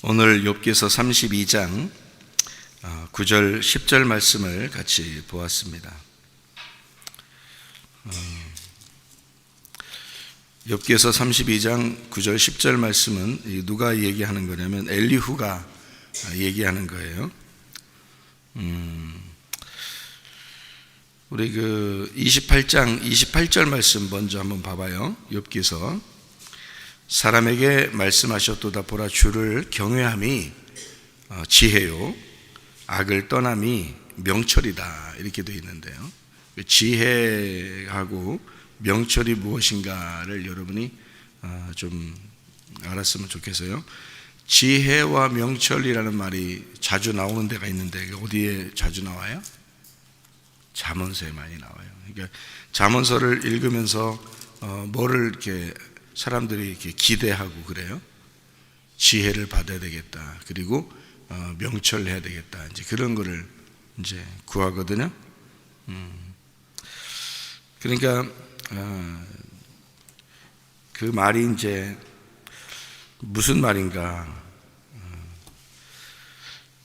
오늘 욥기서 32장 9절 10절 말씀을 같이 보았습니다. 욥기서 32장 9절 10절 말씀은 누가 얘기하는 거냐면 엘리후가 얘기하는 거예요. 우리 28장 28절 말씀 먼저 한번 봐봐요. 욥기서 사람에게 말씀하셨도다. 보라, 주를 경외함이 지혜요, 악을 떠남이 명철이다, 이렇게 되어 있는데요. 지혜하고 명철이 무엇인가를 여러분이 좀 알았으면 좋겠어요. 지혜와 명철이라는 말이 자주 나오는 데가 있는데 어디에 자주 나와요? 잠언서에 많이 나와요. 그러니까 잠언서를 읽으면서 뭐를 이렇게 사람들이 이렇게 기대하고 그래요. 지혜를 받아야 되겠다. 그리고 명철해야 되겠다. 이제 그런 거를 이제 구하거든요. 그러니까 그 말이 이제 무슨 말인가?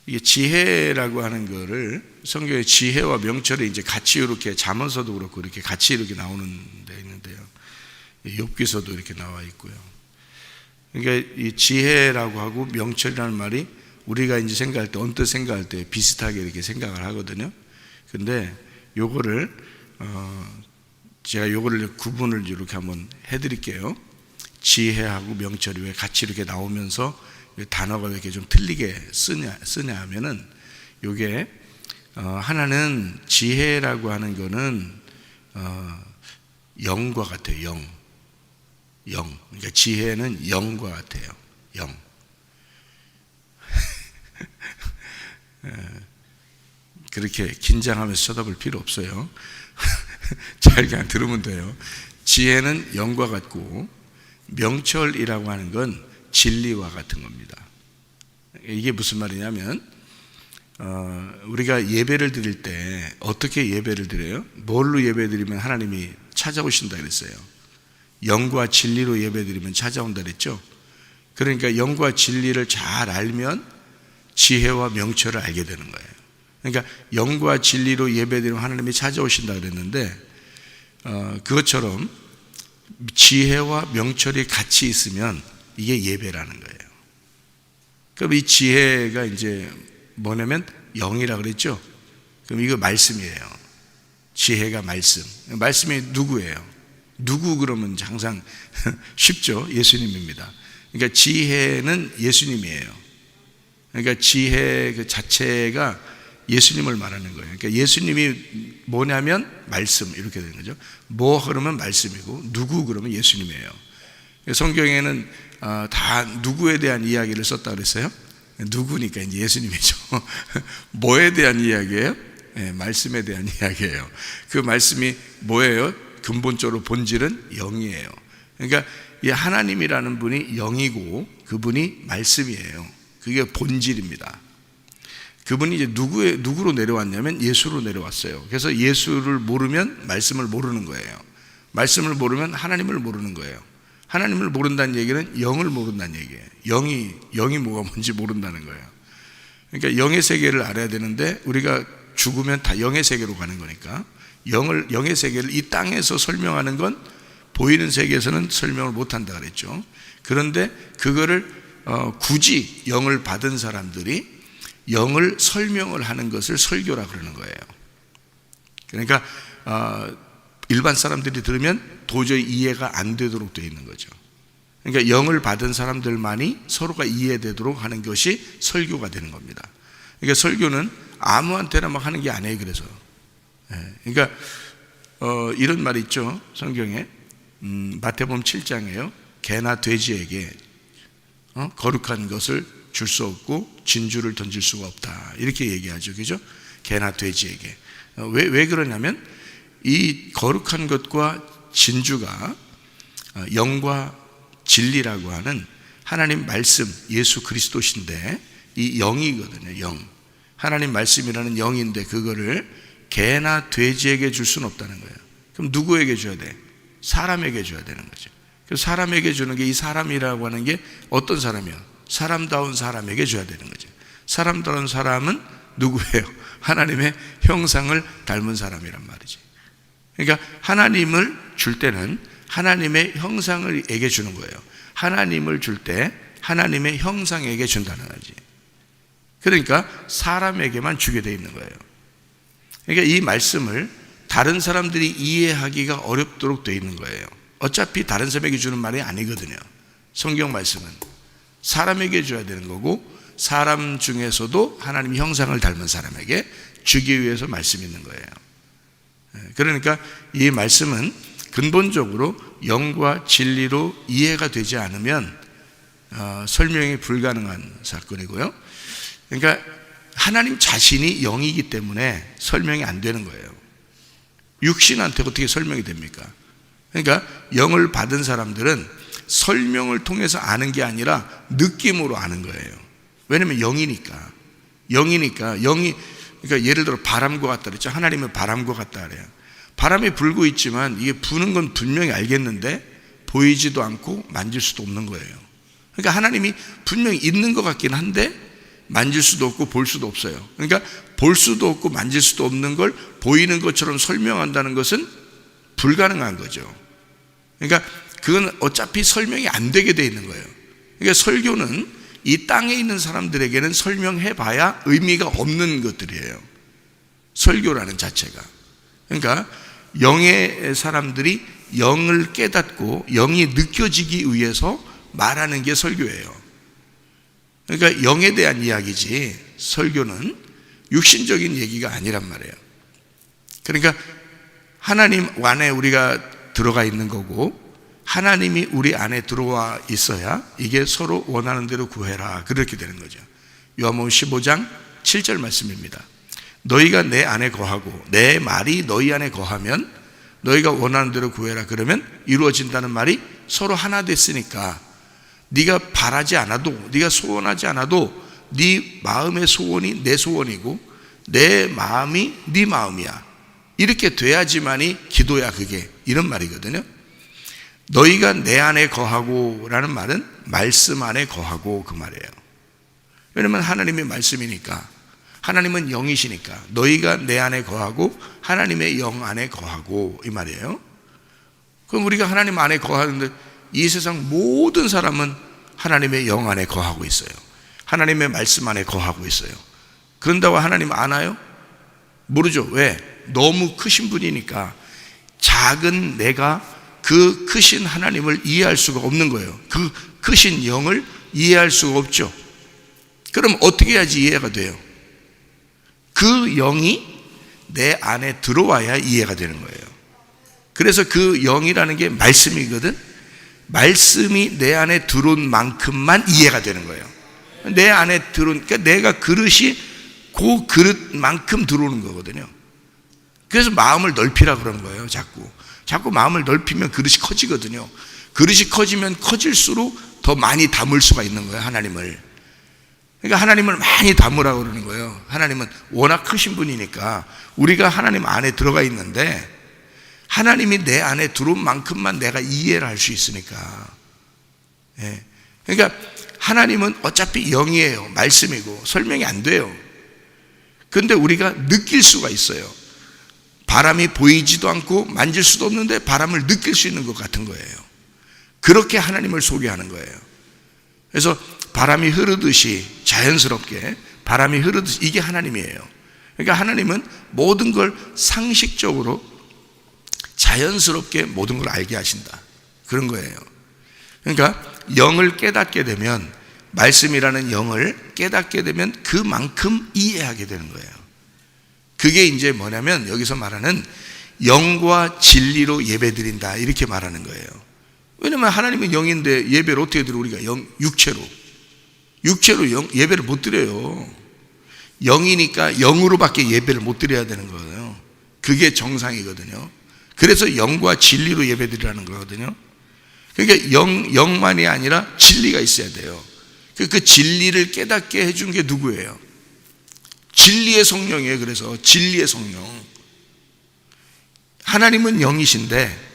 이게 지혜라고 하는 거를 성경에 지혜와 명철이 이제 같이 이렇게 잠언서도 그렇고 이렇게 같이 이렇게 나오는 데 있는데요. 욥기서도 이렇게 나와 있고요. 그러니까 이 지혜라고 하고 명철이라는 말이 우리가 이제 생각할 때, 언뜻 생각할 때 비슷하게 이렇게 생각을 하거든요. 근데 요거를 제가 요거를 구분을 이렇게 한번 해드릴게요. 지혜하고 명철이 왜 같이 이렇게 나오면서 단어가 왜 이렇게 좀 틀리게 쓰냐 하면은 요게 하나는 지혜라고 하는 거는 영과 같아요. 영. 그러니까 지혜는 영과 같아요. 영. 그렇게 긴장하면서 쳐다볼 필요 없어요. 잘 그냥 들으면 돼요. 지혜는 영과 같고 명철이라고 하는 건 진리와 같은 겁니다. 이게 무슨 말이냐면 우리가 예배를 드릴 때 어떻게 예배를 드려요? 뭘로 예배 드리면 하나님이 찾아오신다 그랬어요? 영과 진리로 예배 드리면 찾아온다 그랬죠? 그러니까 영과 진리를 잘 알면 지혜와 명철을 알게 되는 거예요. 그러니까 영과 진리로 예배 드리면 하나님이 찾아오신다 그랬는데 그것처럼 지혜와 명철이 같이 있으면 이게 예배라는 거예요. 그럼 이 지혜가 이제 뭐냐면 영이라 그랬죠? 그럼 이거 말씀이에요. 지혜가 말씀. 말씀이 누구예요? 누구 그러면 항상 쉽죠? 예수님입니다. 그러니까 지혜는 예수님이에요. 그러니까 지혜 그 자체가 예수님을 말하는 거예요. 그러니까 예수님이 뭐냐면 말씀, 이렇게 되는 거죠. 뭐 그러면 말씀이고 누구 그러면 예수님이에요. 성경에는 다 누구에 대한 이야기를 썼다 그랬어요? 누구니까 이제 예수님이죠. 뭐에 대한 이야기예요? 네, 말씀에 대한 이야기예요. 그 말씀이 뭐예요? 근본적으로 본질은 영이에요. 그러니까 이 하나님이라는 분이 영이고 그분이 말씀이에요. 그게 본질입니다. 그분이 이제 누구로 내려왔냐면 예수로 내려왔어요. 그래서 예수를 모르면 말씀을 모르는 거예요. 말씀을 모르면 하나님을 모르는 거예요. 하나님을 모른다는 얘기는 영을 모른다는 얘기예요. 영이 뭐가 뭔지 모른다는 거예요. 그러니까 영의 세계를 알아야 되는데 우리가 죽으면 다 영의 세계로 가는 거니까 영의 세계를 이 땅에서 설명하는 건 보이는 세계에서는 설명을 못한다 그랬죠. 그런데 그거를 굳이 영을 받은 사람들이 영을 설명을 하는 것을 설교라 그러는 거예요. 그러니까 일반 사람들이 들으면 도저히 이해가 안 되도록 되어 있는 거죠. 그러니까 영을 받은 사람들만이 서로가 이해되도록 하는 것이 설교가 되는 겁니다. 그러니까 설교는 아무한테나 막 하는 게 아니에요. 그래서 그러니까 이런 말이 있죠. 성경에 마태복음 7장에요. 개나 돼지에게 거룩한 것을 줄 수 없고 진주를 던질 수가 없다, 이렇게 얘기하죠. 그죠? 개나 돼지에게. 왜 그러냐면 이 거룩한 것과 진주가 영과 진리라고 하는 하나님 말씀, 예수 그리스도신데 이 영이거든요. 영. 하나님 말씀이라는 영인데 그거를 개나 돼지에게 줄 수는 없다는 거예요. 그럼 누구에게 줘야 돼? 사람에게 줘야 되는 거죠. 그래서 사람에게 주는 게, 이 사람이라고 하는 게 어떤 사람이야? 사람다운 사람에게 줘야 되는 거죠. 사람다운 사람은 누구예요? 하나님의 형상을 닮은 사람이란 말이지. 그러니까 하나님을 줄 때는 하나님의 형상에게 주는 거예요. 하나님을 줄 때 하나님의 형상에게 준다는 거지. 그러니까 사람에게만 주게 돼 있는 거예요. 그러니까 이 말씀을 다른 사람들이 이해하기가 어렵도록 돼 있는 거예요. 어차피 다른 사람에게 주는 말이 아니거든요. 성경 말씀은 사람에게 줘야 되는 거고, 사람 중에서도 하나님의 형상을 닮은 사람에게 주기 위해서 말씀이 있는 거예요. 그러니까 이 말씀은 근본적으로 영과 진리로 이해가 되지 않으면 설명이 불가능한 사건이고요. 그러니까 하나님 자신이 영이기 때문에 설명이 안 되는 거예요. 육신한테 어떻게 설명이 됩니까? 그러니까 영을 받은 사람들은 설명을 통해서 아는 게 아니라 느낌으로 아는 거예요. 왜냐면 영이니까. 그러니까 예를 들어 바람과 같다 그랬죠. 하나님은 바람과 같다 그래요. 바람이 불고 있지만 이게 부는 건 분명히 알겠는데 보이지도 않고 만질 수도 없는 거예요. 그러니까 하나님이 분명히 있는 것 같긴 한데 만질 수도 없고 볼 수도 없어요. 그러니까 볼 수도 없고 만질 수도 없는 걸 보이는 것처럼 설명한다는 것은 불가능한 거죠. 그러니까 그건 어차피 설명이 안 되게 돼 있는 거예요. 그러니까 설교는 이 땅에 있는 사람들에게는 설명해 봐야 의미가 없는 것들이에요. 설교라는 자체가. 그러니까 영의 사람들이 영을 깨닫고 영이 느껴지기 위해서 말하는 게 설교예요. 그러니까 영에 대한 이야기지 설교는 육신적인 얘기가 아니란 말이에요. 그러니까 하나님 안에 우리가 들어가 있는 거고, 하나님이 우리 안에 들어와 있어야 이게 서로 원하는 대로 구해라, 그렇게 되는 거죠. 요한복음 15장 7절 말씀입니다. 너희가 내 안에 거하고 내 말이 너희 안에 거하면 너희가 원하는 대로 구해라, 그러면 이루어진다는 말이 서로 하나 됐으니까 네가 바라지 않아도, 네가 소원하지 않아도 네 마음의 소원이 내 소원이고 내 마음이 네 마음이야. 이렇게 돼야지만이 기도야. 그게 이런 말이거든요. 너희가 내 안에 거하고 라는 말은 말씀 안에 거하고, 그 말이에요. 왜냐면 하나님의 말씀이니까, 하나님은 영이시니까 너희가 내 안에 거하고 하나님의 영 안에 거하고, 이 말이에요. 그럼 우리가 하나님 안에 거하는데 이 세상 모든 사람은 하나님의 영 안에 거하고 있어요. 하나님의 말씀 안에 거하고 있어요. 그런다고 하나님 아나요? 모르죠. 왜? 너무 크신 분이니까. 작은 내가 그 크신 하나님을 이해할 수가 없는 거예요. 그 크신 영을 이해할 수가 없죠. 그럼 어떻게 해야지 이해가 돼요? 그 영이 내 안에 들어와야 이해가 되는 거예요. 그래서 그 영이라는 게 말씀이거든. 말씀이 내 안에 들어온 만큼만 이해가 되는 거예요. 내 안에 들어오니까 내가 그릇이 그 그릇만큼 들어오는 거거든요. 그래서 마음을 넓히라 그런 거예요. 자꾸 마음을 넓히면 그릇이 커지거든요. 그릇이 커지면 커질수록 더 많이 담을 수가 있는 거예요. 하나님을. 그러니까 하나님을 많이 담으라고 그러는 거예요. 하나님은 워낙 크신 분이니까 우리가 하나님 안에 들어가 있는데 하나님이 내 안에 들어온 만큼만 내가 이해를 할 수 있으니까. 그러니까 하나님은 어차피 영이에요. 말씀이고 설명이 안 돼요. 그런데 우리가 느낄 수가 있어요. 바람이 보이지도 않고 만질 수도 없는데 바람을 느낄 수 있는 것 같은 거예요. 그렇게 하나님을 소개하는 거예요. 그래서 바람이 흐르듯이, 자연스럽게 바람이 흐르듯이, 이게 하나님이에요. 그러니까 하나님은 모든 걸 상식적으로 자연스럽게 모든 걸 알게 하신다, 그런 거예요. 그러니까 영을 깨닫게 되면, 말씀이라는 영을 깨닫게 되면 그만큼 이해하게 되는 거예요. 그게 이제 뭐냐면 여기서 말하는 영과 진리로 예배드린다, 이렇게 말하는 거예요. 왜냐면 하나님은 영인데 예배를 어떻게 드려? 우리가 육체로 예배를 못 드려요. 영이니까 영으로밖에 예배를 못 드려야 되는 거예요. 그게 정상이거든요. 그래서 영과 진리로 예배드리라는 거거든요. 그러니까 영만이 아니라 진리가 있어야 돼요. 그 진리를 깨닫게 해준 게 누구예요? 진리의 성령이에요. 그래서 진리의 성령. 하나님은 영이신데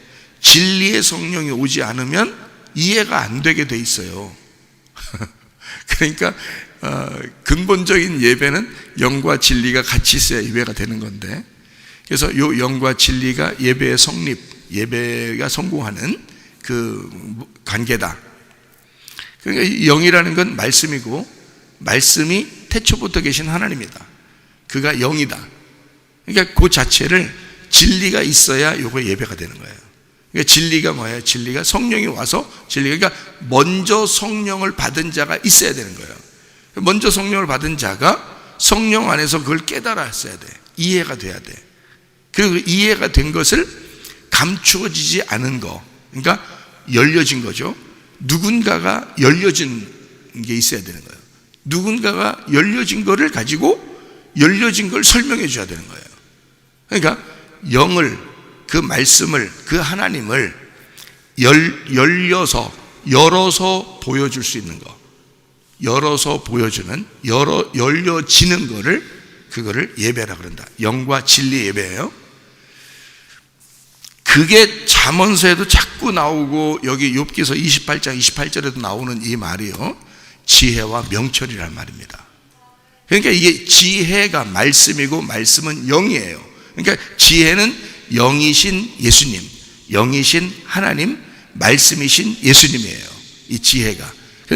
진리의 성령이 오지 않으면 이해가 안 되게 돼 있어요. 그러니까 근본적인 예배는 영과 진리가 같이 있어야 예배가 되는 건데, 그래서 요 영과 진리가 예배의 성립, 예배가 성공하는 그 관계다. 그러니까 이 영이라는 건 말씀이고, 말씀이 태초부터 계신 하나님이다. 그가 영이다. 그러니까 그 자체를 진리가 있어야 요거 예배가 되는 거예요. 그러니까 진리가 뭐예요? 진리가 성령이 와서 그러니까 먼저 성령을 받은 자가 있어야 되는 거예요. 먼저 성령을 받은 자가 성령 안에서 그걸 깨달았어야 돼. 이해가 돼야 돼. 그리고 이해가 된 것을 감추어지지 않은 거, 그러니까 열려진 거죠. 누군가가 열려진 게 있어야 되는 거예요. 누군가가 열려진 거를 가지고 열려진 걸 설명해 줘야 되는 거예요. 그러니까 영을, 그 말씀을, 그 하나님을 열어서 보여줄 수 있는 거, 열어서 보여주는, 열려지는 거를, 그거를 예배라 그런다. 영과 진리 예배예요. 그게 잠언서에도 자꾸 나오고, 여기 욥기서 28장 28절에도 나오는 이 말이요, 지혜와 명철이란 말입니다. 그러니까 이게 지혜가 말씀이고 말씀은 영이에요. 그러니까 지혜는 영이신 예수님, 영이신 하나님, 말씀이신 예수님이에요. 이 지혜가.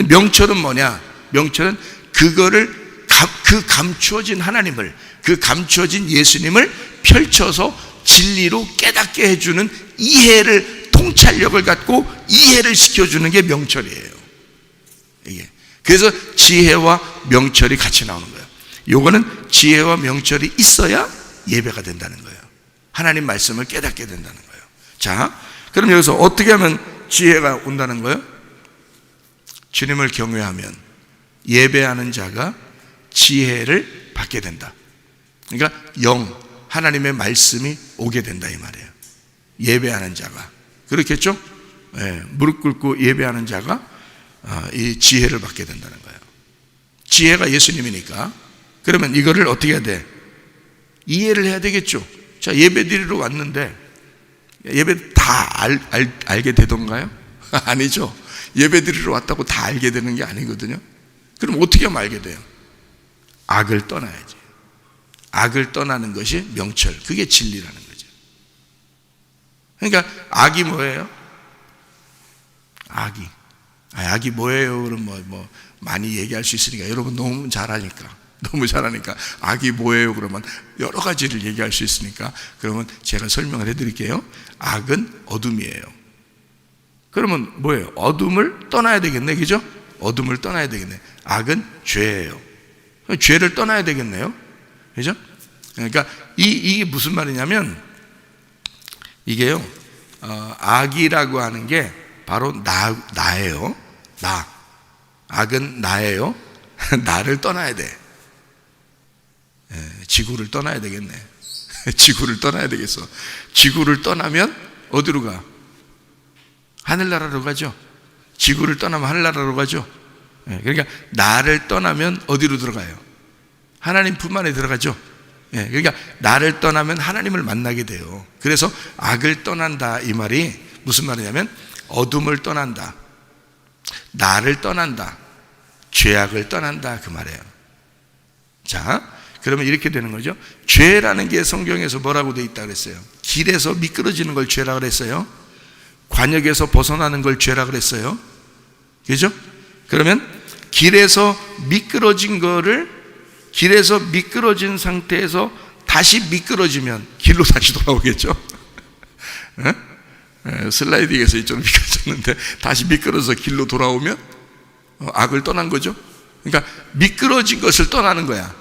명철은 뭐냐? 명철은 그거를 그 감추어진 하나님을, 그 감추어진 예수님을 펼쳐서 진리로 깨닫게 해주는 이해를, 통찰력을 갖고 이해를 시켜주는 게 명철이에요. 이게. 그래서 지혜와 명철이 같이 나오는 거예요. 요거는 지혜와 명철이 있어야 예배가 된다는 거예요. 하나님 말씀을 깨닫게 된다는 거예요. 자, 그럼 여기서 어떻게 하면 지혜가 온다는 거예요? 주님을 경외하면 예배하는 자가 지혜를 받게 된다. 그러니까 하나님의 말씀이 오게 된다 이 말이에요. 예배하는 자가. 그렇겠죠? 네, 무릎 꿇고 예배하는 자가 이 지혜를 받게 된다는 거예요. 지혜가 예수님이니까. 그러면 이거를 어떻게 해야 돼? 이해를 해야 되겠죠. 자, 예배 드리러 왔는데 예배 다 알게 되던가요? 아니죠. 예배 드리러 왔다고 다 알게 되는 게 아니거든요. 그럼 어떻게 하면 알게 돼요? 악을 떠나야지. 악을 떠나는 것이 명철, 그게 진리라는 거죠. 그러니까 악이 뭐예요? 악이 뭐예요? 그럼 뭐 많이 얘기할 수 있으니까, 여러분 너무 잘하니까 악이 뭐예요? 그러면 여러 가지를 얘기할 수 있으니까, 그러면 제가 설명을 해드릴게요. 악은 어둠이에요. 그러면 뭐예요? 어둠을 떠나야 되겠네, 그죠? 어둠을 떠나야 되겠네. 악은 죄예요. 죄를 떠나야 되겠네요, 그죠? 그러니까 이게 무슨 말이냐면, 이게요, 악이라고 하는 게 바로 나예요. 악은 나예요. 나를 떠나야 돼. 지구를 떠나야 되겠네. 지구를 떠나야 되겠어. 지구를 떠나면 어디로 가? 하늘나라로 가죠. 지구를 떠나면 하늘나라로 가죠. 그러니까 나를 떠나면 어디로 들어가요? 하나님 품 안에 들어가죠. 그러니까 나를 떠나면 하나님을 만나게 돼요. 그래서 악을 떠난다 이 말이 무슨 말이냐면, 어둠을 떠난다, 나를 떠난다, 죄악을 떠난다 그 말이에요. 자, 그러면 이렇게 되는 거죠. 죄라는 게 성경에서 뭐라고 되어 있다 그랬어요? 길에서 미끄러지는 걸 죄라 그랬어요. 관역에서 벗어나는 걸 죄라 그랬어요. 그죠? 그러면 길에서 미끄러진 상태에서 다시 미끄러지면 길로 다시 돌아오겠죠. 슬라이딩에서 이쪽으로 미끄러졌는데 다시 미끄러져서 길로 돌아오면 악을 떠난 거죠. 그러니까 미끄러진 것을 떠나는 거야.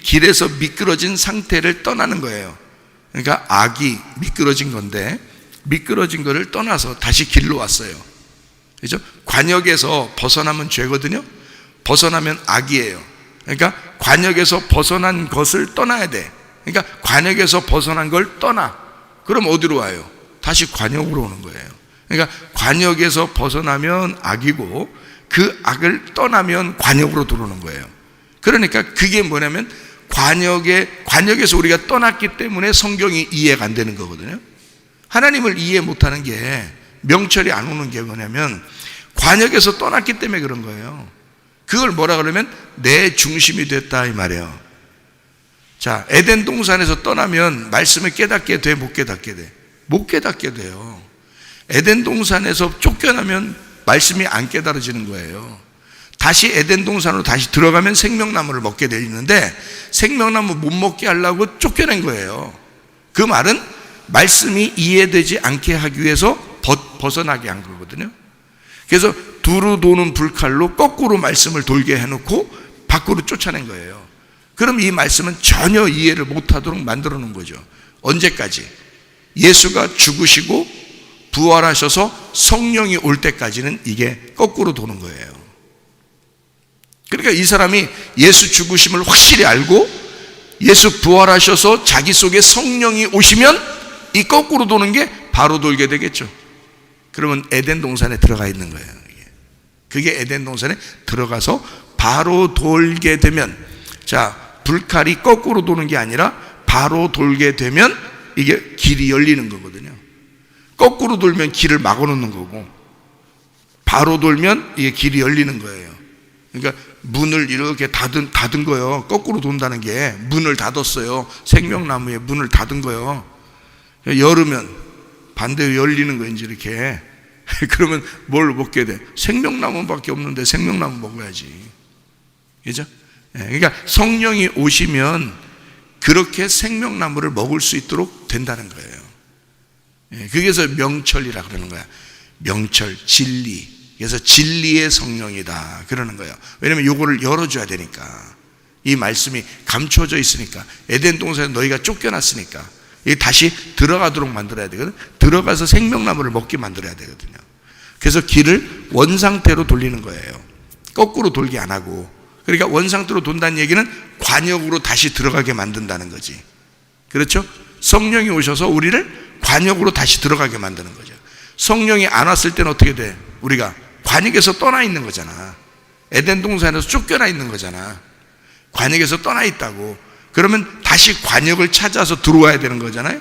길에서 미끄러진 상태를 떠나는 거예요. 그러니까 악이 미끄러진 건데, 미끄러진 거를 떠나서 다시 길로 왔어요. 그죠? 관역에서 벗어나면 죄거든요. 벗어나면 악이에요. 그러니까 관역에서 벗어난 것을 떠나야 돼. 그러니까 관역에서 벗어난 걸 떠나. 그럼 어디로 와요? 다시 관역으로 오는 거예요. 그러니까 관역에서 벗어나면 악이고, 그 악을 떠나면 관역으로 들어오는 거예요. 그러니까 그게 뭐냐면, 관역에서 우리가 떠났기 때문에 성경이 이해가 안 되는 거거든요. 하나님을 이해 못하는 게, 명철이 안 오는 게 뭐냐면 관역에서 떠났기 때문에 그런 거예요. 그걸 뭐라 그러면 내 중심이 됐다 이 말이에요. 자, 에덴 동산에서 떠나면 말씀을 깨닫게 돼, 못 깨닫게 돼? 못 깨닫게 돼요. 에덴 동산에서 쫓겨나면 말씀이 안 깨달아지는 거예요. 다시 에덴 동산으로 다시 들어가면 생명나무를 먹게 돼 있는데 생명나무 못 먹게 하려고 쫓겨낸 거예요. 그 말은 말씀이 이해되지 않게 하기 위해서 벗어나게 한 거거든요. 그래서 두루 도는 불칼로 거꾸로 말씀을 돌게 해놓고 밖으로 쫓아낸 거예요. 그럼 이 말씀은 전혀 이해를 못하도록 만들어 놓은 거죠. 언제까지? 예수가 죽으시고 부활하셔서 성령이 올 때까지는 이게 거꾸로 도는 거예요. 그러니까 이 사람이 예수 죽으심을 확실히 알고 예수 부활하셔서 자기 속에 성령이 오시면 이 거꾸로 도는 게 바로 돌게 되겠죠. 그러면 에덴 동산에 들어가 있는 거예요. 그게 에덴 동산에 들어가서 바로 돌게 되면, 자, 불칼이 거꾸로 도는 게 아니라 바로 돌게 되면 이게 길이 열리는 거거든요. 거꾸로 돌면 길을 막아놓는 거고 바로 돌면 이게 길이 열리는 거예요. 그러니까 문을 이렇게 닫은 거예요. 거꾸로 돈다는 게 문을 닫았어요. 생명나무에 문을 닫은 거예요. 열으면 반대로 열리는 거예요. 이제 이렇게. 그러면 뭘 먹게 돼? 생명나무밖에 없는데 생명나무 먹어야지. 그죠? 그러니까 성령이 오시면 그렇게 생명나무를 먹을 수 있도록 된다는 거예요. 그래서 명철이라 그러는 거야. 명철, 진리. 그래서 진리의 성령이다 그러는 거예요. 왜냐면 요거를 열어줘야 되니까. 이 말씀이 감춰져 있으니까. 에덴 동산에 너희가 쫓겨났으니까 다시 들어가도록 만들어야 되거든. 들어가서 생명나무를 먹게 만들어야 되거든요. 그래서 길을 원상태로 돌리는 거예요. 거꾸로 돌게 안 하고. 그러니까 원상태로 돈다는 얘기는 관역으로 다시 들어가게 만든다는 거지. 그렇죠? 성령이 오셔서 우리를 관역으로 다시 들어가게 만드는 거죠. 성령이 안 왔을 때는 어떻게 돼? 우리가 관역에서 떠나 있는 거잖아. 에덴 동산에서 쫓겨나 있는 거잖아. 관역에서 떠나 있다고. 그러면 다시 관역을 찾아서 들어와야 되는 거잖아요.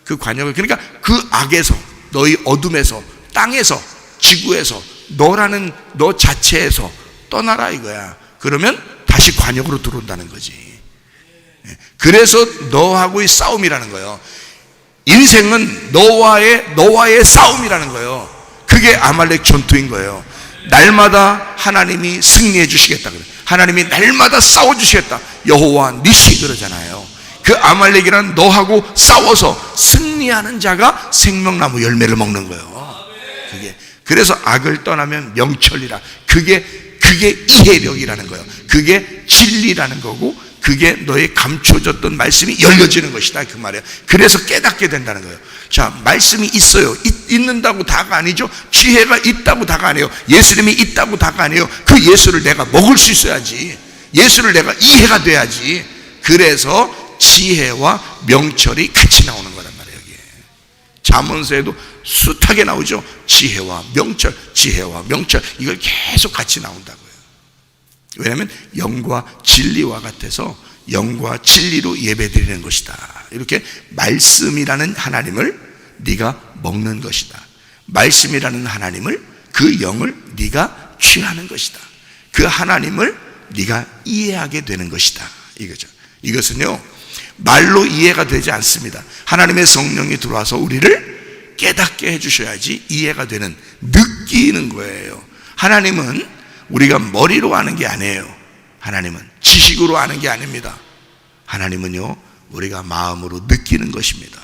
그 관역을, 그러니까 그 악에서, 너희 어둠에서, 땅에서, 지구에서, 너라는 너 자체에서 떠나라 이거야. 그러면 다시 관역으로 들어온다는 거지. 그래서 너하고의 싸움이라는 거예요. 인생은 너와의 싸움이라는 거예요. 그게 아말렉 전투인 거예요. 날마다 하나님이 승리해 주시겠다. 하나님이 날마다 싸워 주시겠다. 여호와 니시 그러잖아요. 그 아말렉이란 너하고 싸워서 승리하는 자가 생명나무 열매를 먹는 거예요. 그래서 악을 떠나면 명철이라. 그게 이해력이라는 거예요. 그게 진리라는 거고, 그게 너의 감춰졌던 말씀이 열려지는 것이다 그 말이에요. 그래서 깨닫게 된다는 거예요. 자, 말씀이 있어요. 있는다고 다가 아니죠. 지혜가 있다고 다가 아니에요. 예수님이 있다고 다가 아니에요. 그 예수를 내가 먹을 수 있어야지. 예수를 내가 이해가 돼야지. 그래서 지혜와 명철이 같이 나오는 거란 말이에요. 여기에 잠언서에도 숱하게 나오죠. 지혜와 명철, 지혜와 명철, 이걸 계속 같이 나온다고요. 왜냐하면 영과 진리와 같아서 영과 진리로 예배드리는 것이다. 이렇게 말씀이라는 하나님을 네가 먹는 것이다. 말씀이라는 하나님을, 그 영을 네가 취하는 것이다. 그 하나님을 네가 이해하게 되는 것이다 이거죠. 이것은요 말로 이해가 되지 않습니다. 하나님의 성령이 들어와서 우리를 깨닫게 해주셔야지 이해가 되는, 느끼는 거예요. 하나님은 우리가 머리로 아는 게 아니에요. 하나님은 지식으로 아는 게 아닙니다. 하나님은요 우리가 마음으로 느끼는 것입니다.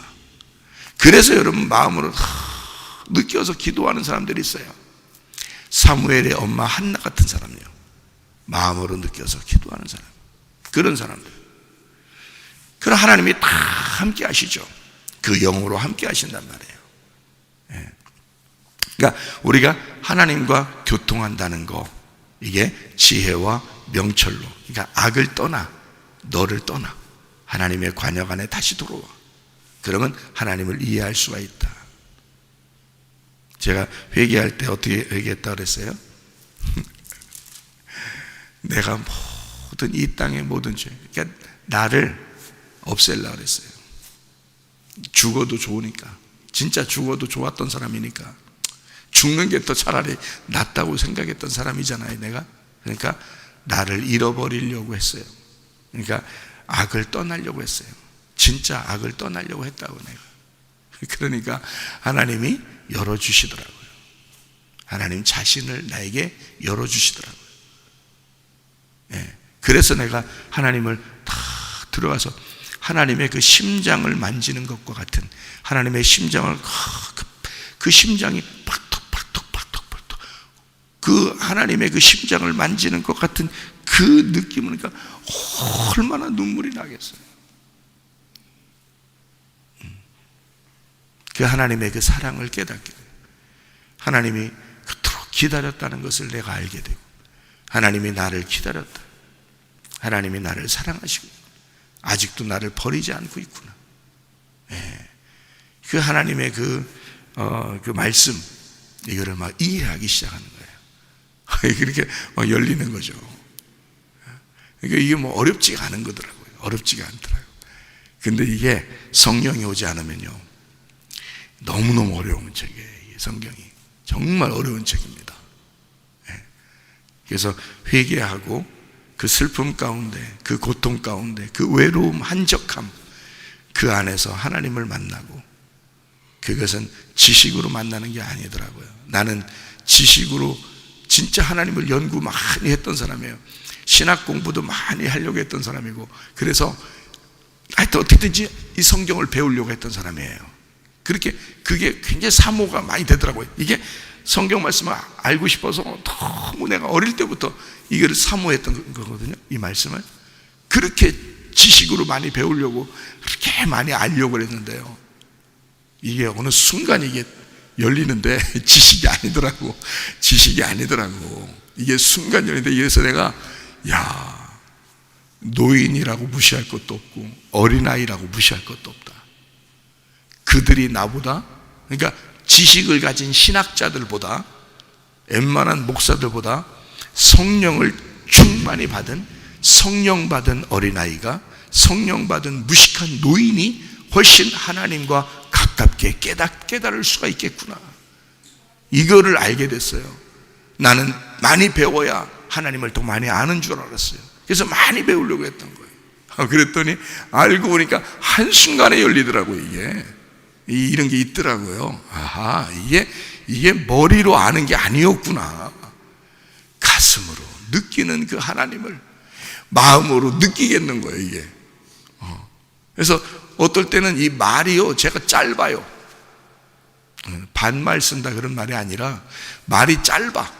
그래서 여러분 마음으로 느껴서 기도하는 사람들이 있어요. 사무엘의 엄마 한나 같은 사람이요, 마음으로 느껴서 기도하는 사람, 그런 사람들. 그럼 하나님이 다 함께 하시죠. 그 영으로 함께 하신단 말이에요. 그러니까 우리가 하나님과 교통한다는 거, 이게 지혜와 명철로, 그러니까 악을 떠나, 너를 떠나 하나님의 관역 안에 다시 들어와. 그러면 하나님을 이해할 수가 있다. 제가 회개할 때 어떻게 회개했다고 그랬어요? 내가 모든 이 땅의 모든 죄, 그러니까 나를 없애려고 그랬어요. 죽어도 좋으니까, 진짜 죽어도 좋았던 사람이니까, 죽는 게 더 차라리 낫다고 생각했던 사람이잖아요 내가. 그러니까 나를 잃어버리려고 했어요. 그러니까 악을 떠나려고 했어요. 진짜 악을 떠나려고 했다고 내가. 그러니까 하나님이 열어주시더라고요. 하나님 자신을 나에게 열어주시더라고요. 예. 그래서 내가 하나님을 다 들어가서 하나님의 그 심장을 만지는 것과 같은, 하나님의 심장을 그 심장이 팔톡 그 하나님의 그 심장을 만지는 것 같은 그 느낌을, 그러니까 얼마나 눈물이 나겠어요. 그 하나님의 그 사랑을 깨닫게 돼요. 하나님이 그토록 기다렸다는 것을 내가 알게 되고, 하나님이 나를 기다렸다, 하나님이 나를 사랑하시고 아직도 나를 버리지 않고 있구나. 예. 그 하나님의 그 말씀, 이거를 막 이해하기 시작하는 거예요. 그렇게 막 열리는 거죠. 그러니까 이게 뭐 어렵지가 않은 거더라고요. 어렵지가 않더라고요. 근데 이게 성령이 오지 않으면요, 너무너무 어려운 책이에요. 성경이 정말 어려운 책입니다. 예. 그래서 회개하고 그 슬픔 가운데, 그 고통 가운데, 그 외로움, 한적함, 그 안에서 하나님을 만나고, 그것은 지식으로 만나는 게 아니더라고요. 나는 지식으로 진짜 하나님을 연구 많이 했던 사람이에요. 신학 공부도 많이 하려고 했던 사람이고, 그래서 하여튼 어떻게든지 이 성경을 배우려고 했던 사람이에요. 그렇게 그게 굉장히 사모가 많이 되더라고요. 이게 성경 말씀을 알고 싶어서 너무 내가 어릴 때부터 이걸 사모했던 거거든요. 이 말씀을 그렇게 지식으로 많이 배우려고 그렇게 많이 알려고 했는데요, 이게 어느 순간 이게 열리는데 지식이 아니더라고. 지식이 아니더라고. 이게 순간 열리는데, 이래서 내가 노인이라고 무시할 것도 없고 어린아이라고 무시할 것도 없다. 그들이 나보다, 그러니까 지식을 가진 신학자들보다, 웬만한 목사들보다 성령을 충만히 받은, 성령 받은 어린아이가, 성령 받은 무식한 노인이 훨씬 하나님과 가깝게 깨달을 수가 있겠구나. 이거를 알게 됐어요. 나는 많이 배워야 하나님을 더 많이 아는 줄 알았어요. 그래서 많이 배우려고 했던 거예요. 그랬더니 알고 보니까 한순간에 열리더라고요. 이게 이런 게 있더라고요. 아하, 이게 머리로 아는 게 아니었구나. 가슴으로 느끼는 그 하나님을 마음으로 느끼겠는 거예요, 이게. 그래서 어떨 때는 이 말이요, 제가 짧아요. 반말 쓴다 그런 말이 아니라 말이 짧아.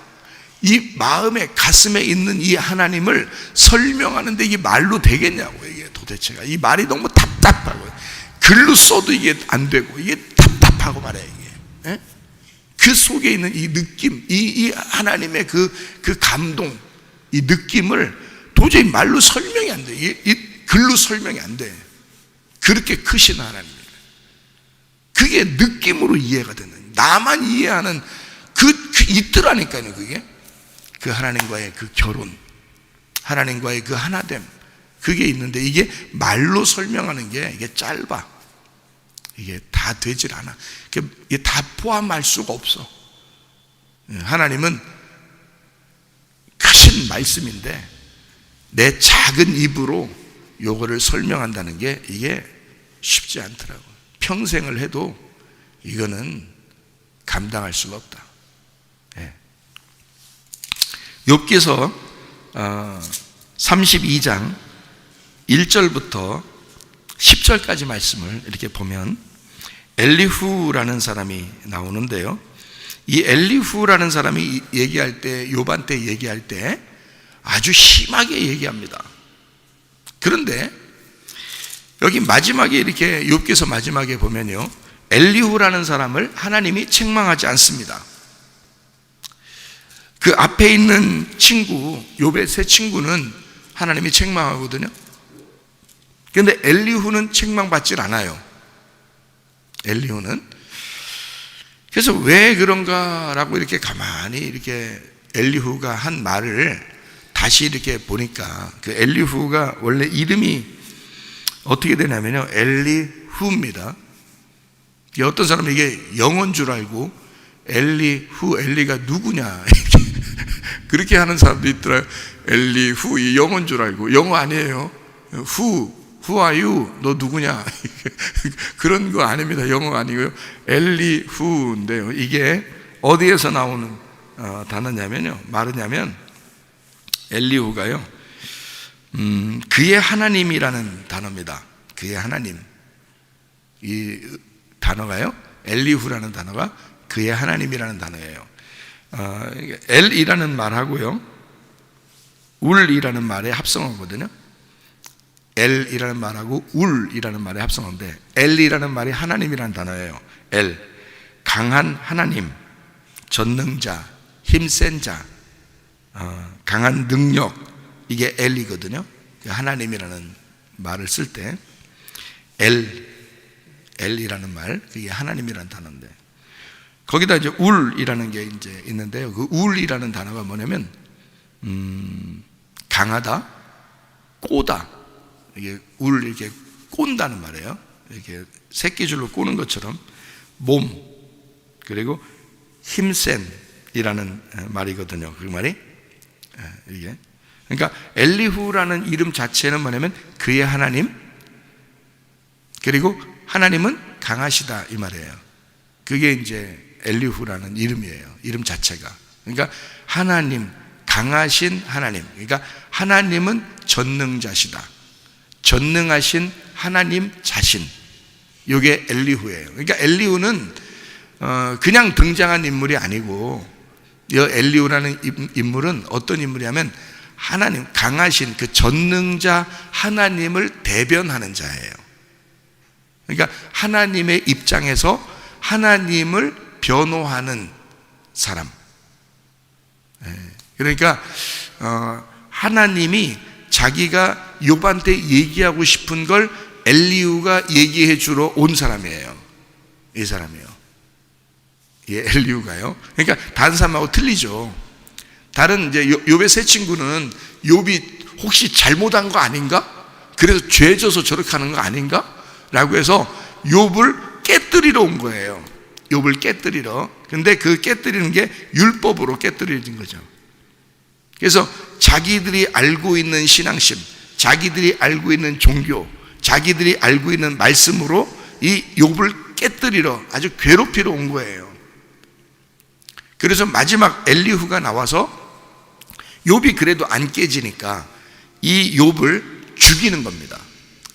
이 마음에, 가슴에 있는 이 하나님을 설명하는데 이게 말로 되겠냐고. 이게 도대체가 이 말이 너무 답답하고, 글로 써도 이게 안 되고, 이게 답답하고 말이야. 이게, 예? 그 속에 있는 이 느낌, 이 하나님의 그 감동, 이 느낌을 도저히 말로 설명이 안 돼. 이 글로 설명이 안 돼. 그렇게 크신 하나님입니다. 그게 느낌으로 이해가 되는, 나만 이해하는 있더라니까요. 그게 그 하나님과의 그 결혼, 하나님과의 그 하나됨, 그게 있는데, 이게 말로 설명하는 게 이게 짧아. 이게 다 되질 않아. 이게 다 포함할 수가 없어. 하나님은 크신 말씀인데 내 작은 입으로 요거를 설명한다는 게 이게 쉽지 않더라고요. 평생을 해도 이거는 감당할 수가 없다. 예. 욥기서 32장 1절부터 10절까지 말씀을 이렇게 보면 엘리후라는 사람이 나오는데요, 이 엘리후라는 사람이 얘기할 때, 욥한테 얘기할 때 아주 심하게 얘기합니다. 그런데 여기 마지막에 이렇게 욥기서 마지막에 보면요, 엘리후라는 사람을 하나님이 책망하지 않습니다. 그 앞에 있는 친구, 욥의 세 친구는 하나님이 책망하거든요. 그런데 엘리후는 책망받질 않아요. 엘리후는. 그래서 왜 그런가라고 이렇게 가만히 이렇게 엘리후가 한 말을 다시 이렇게 보니까, 그 엘리후가 원래 이름이 어떻게 되냐면요, 엘리후입니다. 어떤 사람은 이게 영어인 줄 알고 엘리후, 엘리가 누구냐 그렇게 하는 사람도 있더라고요. 엘리후, 이 영어인 줄 알고. 영어 아니에요. who are you? 너 누구냐? 그런 거 아닙니다. 영어 아니고요. 엘리후인데요. 이게 어디에서 나오는 단어냐면요, 말이냐면 엘리후가요, 그의 하나님이라는 단어입니다. 그의 하나님. 이 단어가요, 엘리후라는 단어가 그의 하나님이라는 단어예요. 엘이라는 말하고요, 울이라는 말의 합성어거든요. 엘이라는 말하고 울이라는 말의 합성어인데, 엘이라는 말이 하나님이라는 단어예요. 엘, 강한 하나님, 전능자, 힘센 자, 강한 능력, 이게 엘이거든요. 하나님이라는 말을 쓸 때 엘이라는 말, 그게 하나님이라는 단어인데, 거기다 이제 울이라는 게 이제 있는데요. 그 울이라는 단어가 뭐냐면 강하다, 꼬다. 이게 이렇게 꼰다는 말이에요. 이렇게 새끼줄로 꼬는 것처럼 몸, 그리고 힘센이라는 말이거든요. 그 말이 이게. 그러니까 엘리후라는 이름 자체는 뭐냐면 그의 하나님, 그리고 하나님은 강하시다, 이 말이에요. 그게 이제 엘리후라는 이름이에요. 이름 자체가. 그러니까 하나님, 강하신 하나님. 그러니까 하나님은 전능자시다. 전능하신 하나님 자신. 이게 엘리후예요. 그러니까 엘리후는 그냥 등장한 인물이 아니고, 이 엘리후라는 인물은 어떤 인물이냐면 하나님, 강하신 그 전능자 하나님을 대변하는 자예요. 그러니까 하나님의 입장에서 하나님을 변호하는 사람. 그러니까 하나님이 자기가 욥한테 얘기하고 싶은 걸 엘리후가 얘기해 주러 온 사람이에요. 이 사람이요. 예, 엘리후가요. 그러니까 다른 사람하고 틀리죠. 다른 이제 욥의 세 친구는 욥이 혹시 잘못한 거 아닌가? 그래서 죄져서 저렇게 하는 거 아닌가? 라고 해서 욥을 깨뜨리러 온 거예요. 욥을 깨뜨리러. 근데 그 깨뜨리는 게 율법으로 깨뜨려진 거죠. 그래서 자기들이 알고 있는 신앙심, 자기들이 알고 있는 종교, 자기들이 알고 있는 말씀으로 이 욥을 깨뜨리러, 아주 괴롭히러 온 거예요. 그래서 마지막 엘리후가 나와서 욥이 그래도 안 깨지니까 이 욥을 죽이는 겁니다.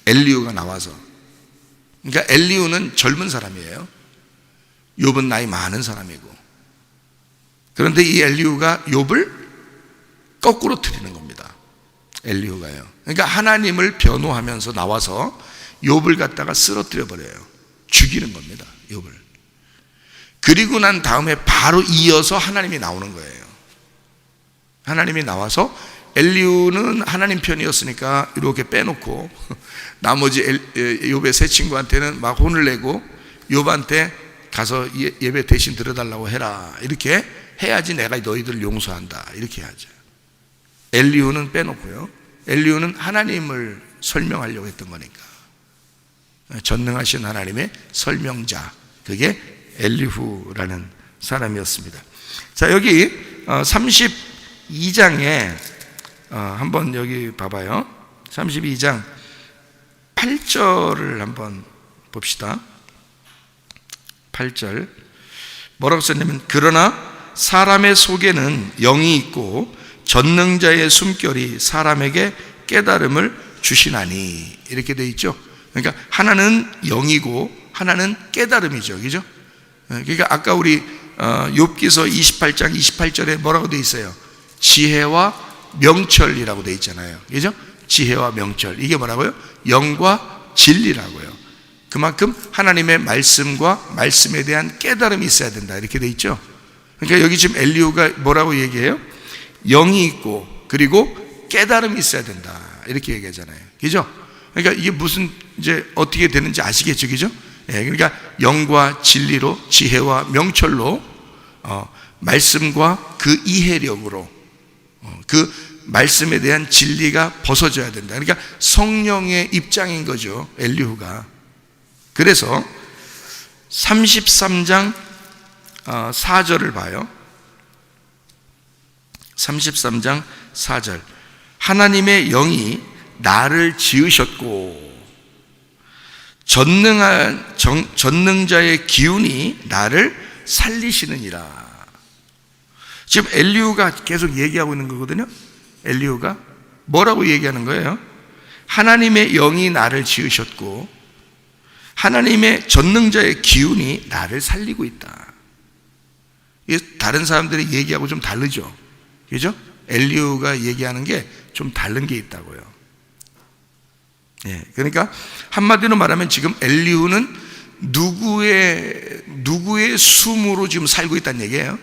엘리후가 나와서. 그러니까 엘리후는 젊은 사람이에요. 욥은 나이 많은 사람이고. 그런데 이 엘리후가 욥을 거꾸로 틀리는 겁니다. 엘리후가요. 그러니까 하나님을 변호하면서 나와서 욥을 갖다가 쓰러뜨려 버려요. 죽이는 겁니다. 욥을. 그리고 난 다음에 바로 이어서 하나님이 나오는 거예요. 하나님이 나와서 엘리후는 하나님 편이었으니까 이렇게 빼놓고 나머지 욥의 세 친구한테는 막 혼을 내고 욥한테 가서 예배 대신 드려달라고 해라. 이렇게 해야지 내가 너희들 용서한다. 이렇게 하죠. 엘리후는 빼놓고요. 엘리후는 하나님을 설명하려고 했던 거니까. 전능하신 하나님의 설명자. 그게 엘리후라는 사람이었습니다. 자, 여기 32장에 한번 여기 봐봐요. 32장 8절을 한번 봅시다. 8절 뭐라고 썼냐면, 그러나 사람의 속에는 영이 있고 전능자의 숨결이 사람에게 깨달음을 주시나니, 이렇게 되어 있죠. 그러니까 하나는 영이고 하나는 깨달음이죠. 그죠? 그러니까 아까 우리 욥기서 28장 28절에 뭐라고 되어 있어요? 지혜와 명철이라고 되어 있잖아요. 그죠? 지혜와 명철. 이게 뭐라고요? 영과 진리라고요. 그만큼 하나님의 말씀과 말씀에 대한 깨달음이 있어야 된다. 이렇게 되어 있죠. 그러니까 여기 지금 엘리후가 뭐라고 얘기해요? 영이 있고 그리고 깨달음이 있어야 된다. 이렇게 얘기하잖아요. 그죠? 그러니까 이게 무슨 이제 어떻게 되는지 아시겠죠? 그죠? 예, 그러니까 영과 진리로, 지혜와 명철로, 말씀과 그 이해력으로, 그 말씀에 대한 진리가 벗어져야 된다. 그러니까 성령의 입장인 거죠, 엘리후가. 그래서 33장 4절을 봐요. 33장 4절. 하나님의 영이 나를 지으셨고 전능자의 기운이 나를 살리시느니라. 지금 엘리후가 계속 얘기하고 있는 거거든요. 엘리후가 뭐라고 얘기하는 거예요? 하나님의 영이 나를 지으셨고 하나님의 전능자의 기운이 나를 살리고 있다. 이게 다른 사람들이 얘기하고 좀 다르죠. 그죠? 엘리후가 얘기하는 게 좀 다른 게 있다고요. 예, 그러니까 한마디로 말하면 지금 엘리후는 누구의 숨으로 지금 살고 있다는 얘기예요?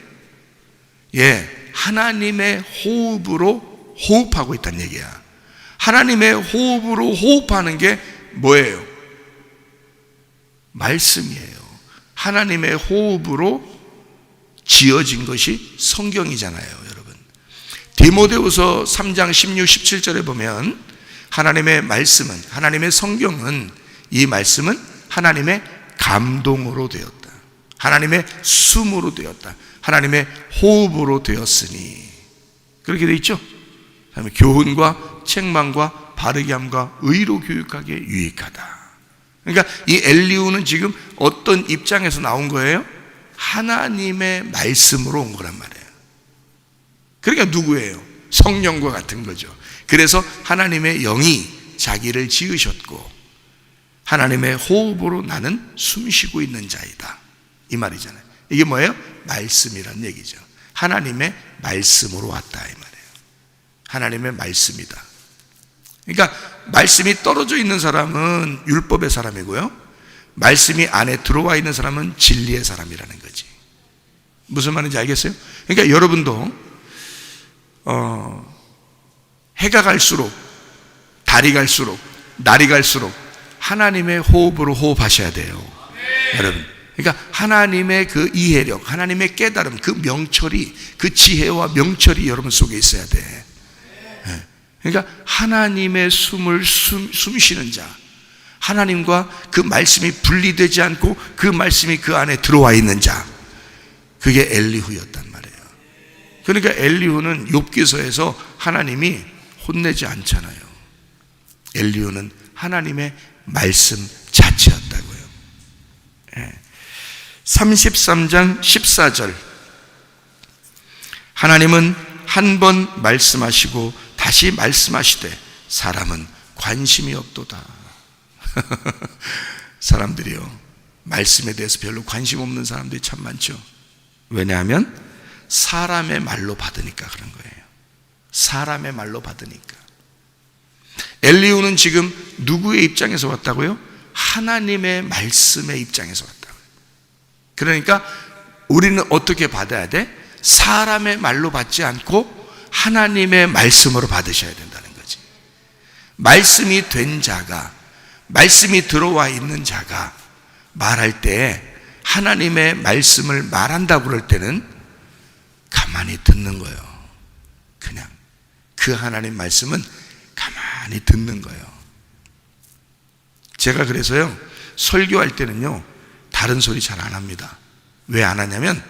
예, 하나님의 호흡으로 호흡하고 있다는 얘기야. 하나님의 호흡으로 호흡하는 게 뭐예요? 말씀이에요. 하나님의 호흡으로 지어진 것이 성경이잖아요, 여러분. 디모데후서 3장 16, 17절에 보면 하나님의 말씀은, 하나님의 성경은, 이 말씀은 하나님의 감동으로 되었다. 하나님의 숨으로 되었다. 하나님의 호흡으로 되었으니. 그렇게 돼 있죠? 그다음에 교훈과 책망과 바르게 함과 의로 교육하기에 유익하다. 그러니까 이 엘리후는 지금 어떤 입장에서 나온 거예요? 하나님의 말씀으로 온 거란 말이에요. 그러니까 누구예요? 성령과 같은 거죠. 그래서 하나님의 영이 자기를 지으셨고 하나님의 호흡으로 나는 숨쉬고 있는 자이다, 이 말이잖아요. 이게 뭐예요? 말씀이란 얘기죠. 하나님의 말씀으로 왔다, 이 말이에요. 하나님의 말씀이다. 그러니까 말씀이 떨어져 있는 사람은 율법의 사람이고요, 말씀이 안에 들어와 있는 사람은 진리의 사람이라는 거지. 무슨 말인지 알겠어요? 그러니까 여러분도 해가 갈수록, 달이 갈수록, 날이 갈수록 하나님의 호흡으로 호흡하셔야 돼요, 여러분. 그러니까 하나님의 그 이해력, 하나님의 깨달음, 그 명철이, 그 지혜와 명철이 여러분 속에 있어야 돼. 그러니까 하나님의 숨을 숨쉬는 자, 하나님과 그 말씀이 분리되지 않고 그 말씀이 그 안에 들어와 있는 자, 그게 엘리후였단 말이에요. 그러니까 엘리후는 욥기서에서 하나님이 혼내지 않잖아요. 엘리후는 하나님의 말씀 자체였다고요. 33장 14절. 하나님은 한 번 말씀하시고 다시 말씀하시되 사람은 관심이 없도다. 사람들이요, 말씀에 대해서 별로 관심 없는 사람들이 참 많죠. 왜냐하면 사람의 말로 받으니까 그런 거예요. 사람의 말로 받으니까. 엘리후는 지금 누구의 입장에서 왔다고요? 하나님의 말씀의 입장에서 왔다고요. 그러니까 우리는 어떻게 받아야 돼? 사람의 말로 받지 않고 하나님의 말씀으로 받으셔야 된다는 거지. 말씀이 된 자가, 말씀이 들어와 있는 자가 말할 때, 하나님의 말씀을 말한다고 그럴 때는 가만히 듣는 거예요. 그냥 그 하나님 말씀은 가만히 듣는 거예요. 제가 그래서요, 설교할 때는요 다른 소리 잘 안 합니다. 왜 안 하냐면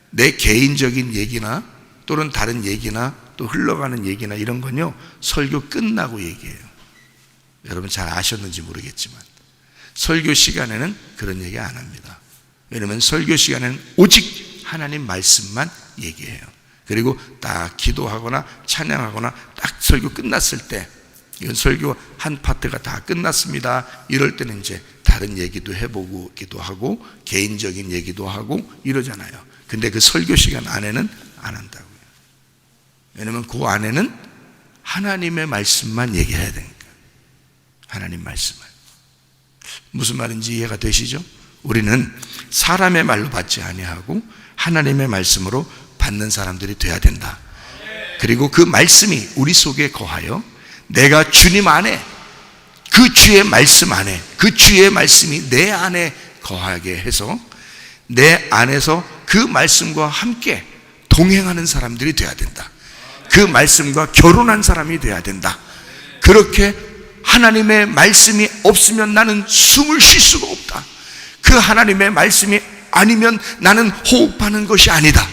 내 개인적인 얘기나 또는 다른 얘기나 또 흘러가는 얘기나 이런 건요 설교 끝나고 얘기해요. 여러분 잘 아셨는지 모르겠지만 설교 시간에는 그런 얘기 안 합니다. 왜냐하면 설교 시간에는 오직 하나님 말씀만 얘기해요. 그리고 딱 기도하거나 찬양하거나 딱 설교 끝났을 때, 이건 설교 한 파트가 다 끝났습니다, 이럴 때는 이제 다른 얘기도 해보고 기도하고 개인적인 얘기도 하고 이러잖아요. 근데 그 설교 시간 안에는 안 한다고요. 왜냐면 그 안에는 하나님의 말씀만 얘기해야 되니까. 하나님 말씀을. 무슨 말인지 이해가 되시죠? 우리는 사람의 말로 받지 아니하고 하나님의 말씀으로 받는 사람들이 돼야 된다. 그리고 그 말씀이 우리 속에 거하여 내가 주님 안에, 그 주의 말씀 안에, 그 주의 말씀이 내 안에 거하게 해서 내 안에서 그 말씀과 함께 동행하는 사람들이 돼야 된다. 그 말씀과 결혼한 사람이 돼야 된다. 그렇게 하나님의 말씀이 없으면 나는 숨을 쉴 수가 없다. 그 하나님의 말씀이 아니면 나는 호흡하는 것이 아니다.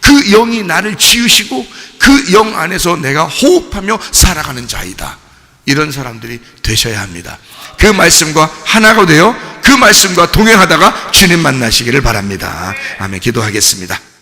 그 영이 나를 지으시고 그 영 안에서 내가 호흡하며 살아가는 자이다. 이런 사람들이 되셔야 합니다. 그 말씀과 하나가 되어 그 말씀과 동행하다가 주님 만나시기를 바랍니다. 아멘. 기도하겠습니다.